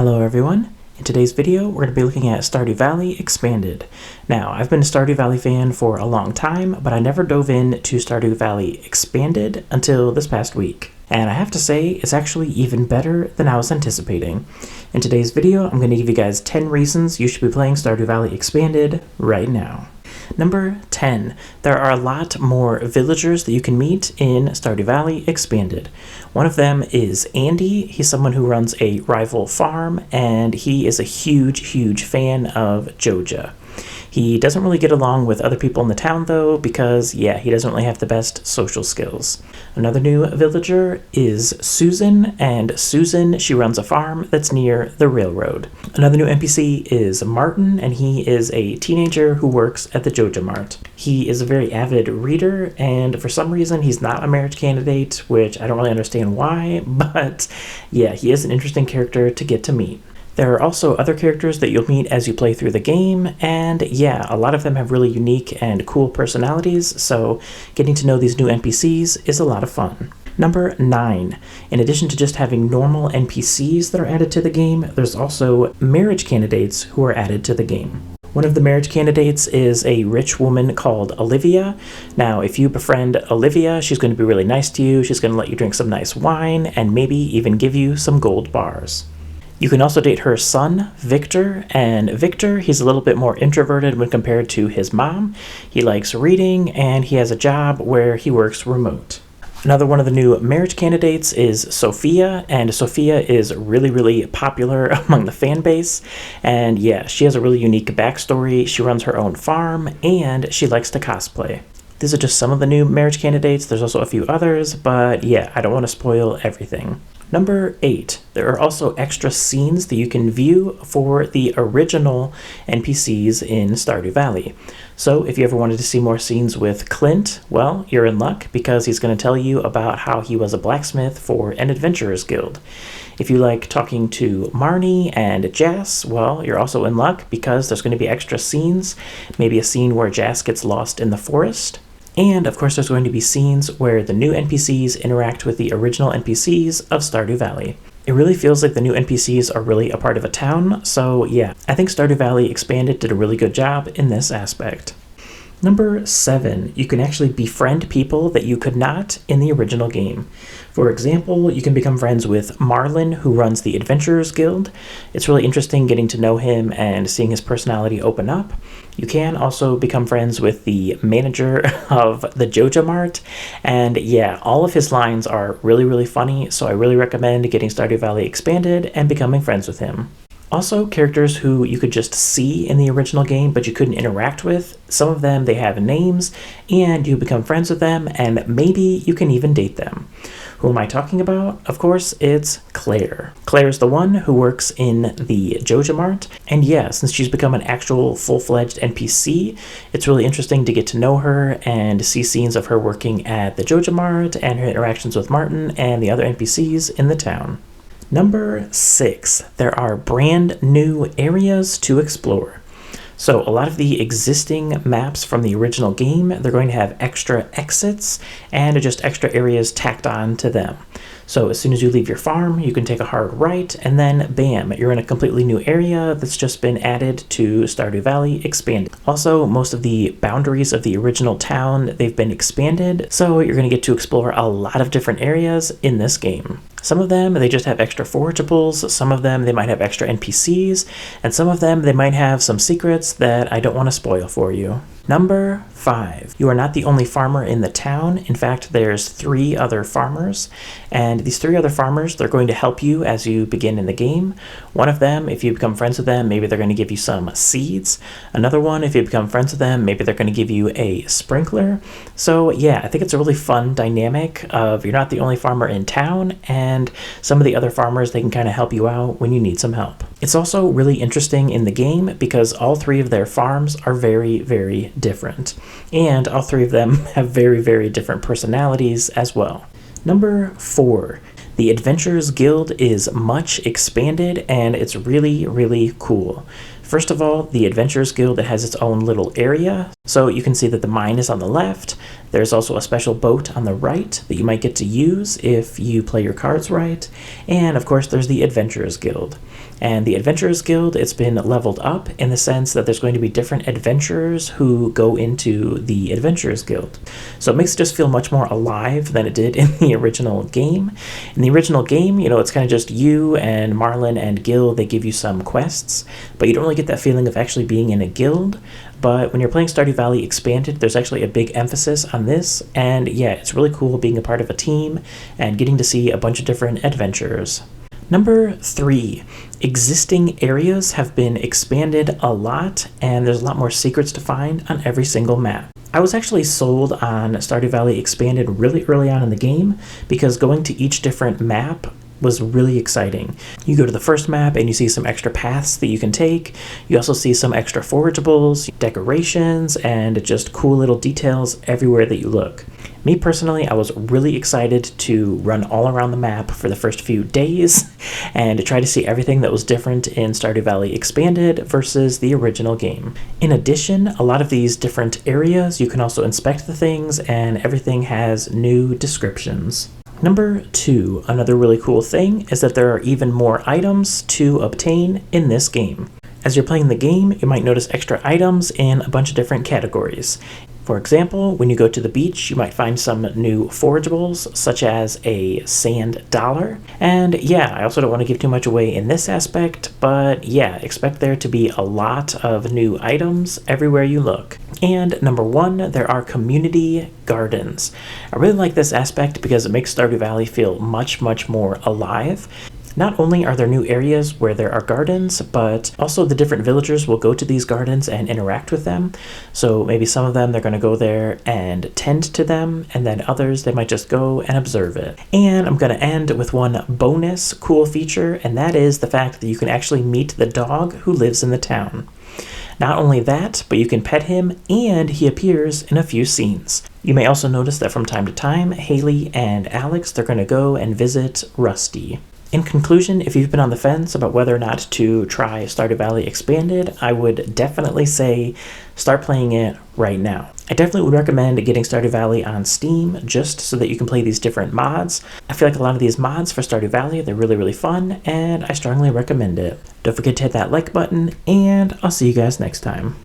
Hello everyone. In today's video, we're going to be looking at Stardew Valley Expanded. Now, I've been a Stardew Valley fan for a long time, but I never dove into Stardew Valley Expanded until this past week. And I have to say, it's actually even better than I was anticipating. In today's video, I'm going to give you guys 10 reasons you should be playing Stardew Valley Expanded right now. Number 10. There are a lot more villagers that you can meet in Stardew Valley Expanded. One of them is Andy. He's someone who runs a rival farm, and he is a huge fan of Joja. He doesn't really get along with other people in the town, though, because, yeah, he doesn't really have the best social skills. Another new villager is Susan, and Susan, she runs a farm that's near the railroad. Another new NPC is Martin, and he is a teenager who works at the Joja Mart. He is a very avid reader, and for some reason, he's not a marriage candidate, which I don't really understand why, but yeah, he is an interesting character to get to meet. There are also other characters that you'll meet as you play through the game, and yeah, a lot of them have really unique and cool personalities, so getting to know these new NPCs is a lot of fun. Number 9. In addition to just having normal NPCs that are added to the game, there's also marriage candidates who are added to the game. One of the marriage candidates is a rich woman called Olivia. Now, if you befriend Olivia, she's going to be really nice to you, she's going to let you drink some nice wine, and maybe even give you some gold bars. You can also date her son, Victor, and Victor, he's a little bit more introverted when compared to his mom. He likes reading, and he has a job where he works remote. Another one of the new marriage candidates is Sophia, and Sophia is really popular among the fan base, and yeah, she has a really unique backstory. She runs her own farm, and she likes to cosplay. These are just some of the new marriage candidates. There's also a few others, but yeah, I don't want to spoil everything. Number 8. There are also extra scenes that you can view for the original NPCs in Stardew Valley. So if you ever wanted to see more scenes with Clint, well, you're in luck because he's going to tell you about how he was a blacksmith for an adventurers guild. If you like talking to Marnie and Jas, well, you're also in luck because there's going to be extra scenes, maybe a scene where Jas gets lost in the forest. And, of course, there's going to be scenes where the new NPCs interact with the original NPCs of Stardew Valley. It really feels like the new NPCs are really a part of a town, so yeah, I think Stardew Valley Expanded did a really good job in this aspect. Number 7. You can actually befriend people that you could not in the original game. For example, you can become friends with Marlin, who runs the Adventurers Guild. It's really interesting getting to know him and seeing his personality open up. You can also become friends with the manager of the Joja Mart, and yeah, all of his lines are really funny, so I really recommend getting Stardew Valley Expanded and becoming friends with him. Also, characters who you could just see in the original game but you couldn't interact with, some of them, they have names, and you become friends with them, and maybe you can even date them. Who am I talking about? Of course, it's Claire. Claire's the one who works in the Joja Mart, and yeah, since she's become an actual full-fledged NPC, it's really interesting to get to know her and see scenes of her working at the Joja Mart and her interactions with Martin and the other NPCs in the town. Number 6. There are brand new areas to explore. So a lot of the existing maps from the original game, they're going to have extra exits and just extra areas tacked on to them. So as soon as you leave your farm, you can take a hard right, and then bam, you're in a completely new area that's just been added to Stardew Valley Expanded. Also, most of the boundaries of the original town, they've been expanded, so you're going to get to explore a lot of different areas in this game. Some of them, they just have extra forageables, some of them, they might have extra NPCs, and some of them, they might have some secrets that I don't want to spoil for you. Number 5. You are not the only farmer in the town. In fact, there's 3 other farmers, and these 3 other farmers, they're going to help you as you begin in the game. One of them, if you become friends with them, maybe they're going to give you some seeds. Another one, if you become friends with them, maybe they're going to give you a sprinkler. So yeah, I think it's a really fun dynamic of you're not the only farmer in town, and some of the other farmers, they can kind of help you out when you need some help. It's also really interesting in the game because all 3 of their farms are very different, and all 3 of them have very different personalities as well. Number 4. The Adventurers Guild is much expanded, and it's really cool. First of all, the Adventurers Guild has its own little area, so you can see that the mine is on the left. There's also a special boat on the right that you might get to use if you play your cards right, and of course there's the Adventurers Guild. And the Adventurers Guild, it's been leveled up in the sense that there's going to be different adventurers who go into the Adventurers Guild. So it makes it just feel much more alive than it did in the original game. In the original game, it's kind of just you and Marlin and Gil. They give you some quests, but you don't really get that feeling of actually being in a guild. But when you're playing Stardew Valley Expanded, there's actually a big emphasis on this, and yeah, it's really cool being a part of a team and getting to see a bunch of different adventures. Number 3, existing areas have been expanded a lot, and there's a lot more secrets to find on every single map. I was actually sold on Stardew Valley Expanded really early on in the game because going to each different map was really exciting. You go to the first map and you see some extra paths that you can take. You also see some extra forageables, decorations, and just cool little details everywhere that you look. Me personally, I was really excited to run all around the map for the first few days and to try to see everything that was different in Stardew Valley Expanded versus the original game. In addition, a lot of these different areas, you can also inspect the things, and everything has new descriptions. Number 2, another really cool thing is that there are even more items to obtain in this game. As you're playing the game, you might notice extra items in a bunch of different categories. For example, when you go to the beach, you might find some new forageables, such as a sand dollar. And yeah, I also don't want to give too much away in this aspect, but yeah, expect there to be a lot of new items everywhere you look. And number 1, there are community gardens. I really like this aspect because it makes Stardew Valley feel much, much more alive. Not only are there new areas where there are gardens, but also the different villagers will go to these gardens and interact with them. So maybe some of them, they're going to go there and tend to them, and then others, they might just go and observe it. And I'm going to end with one bonus cool feature, and that is the fact that you can actually meet the dog who lives in the town. Not only that, but you can pet him, and he appears in a few scenes. You may also notice that from time to time, Haley and Alex, they're going to go and visit Rusty. In conclusion, if you've been on the fence about whether or not to try Stardew Valley Expanded, I would definitely say start playing it right now. I definitely would recommend getting Stardew Valley on Steam just so that you can play these different mods. I feel like a lot of these mods for Stardew Valley, they're really, really fun, and I strongly recommend it. Don't forget to hit that like button, and I'll see you guys next time.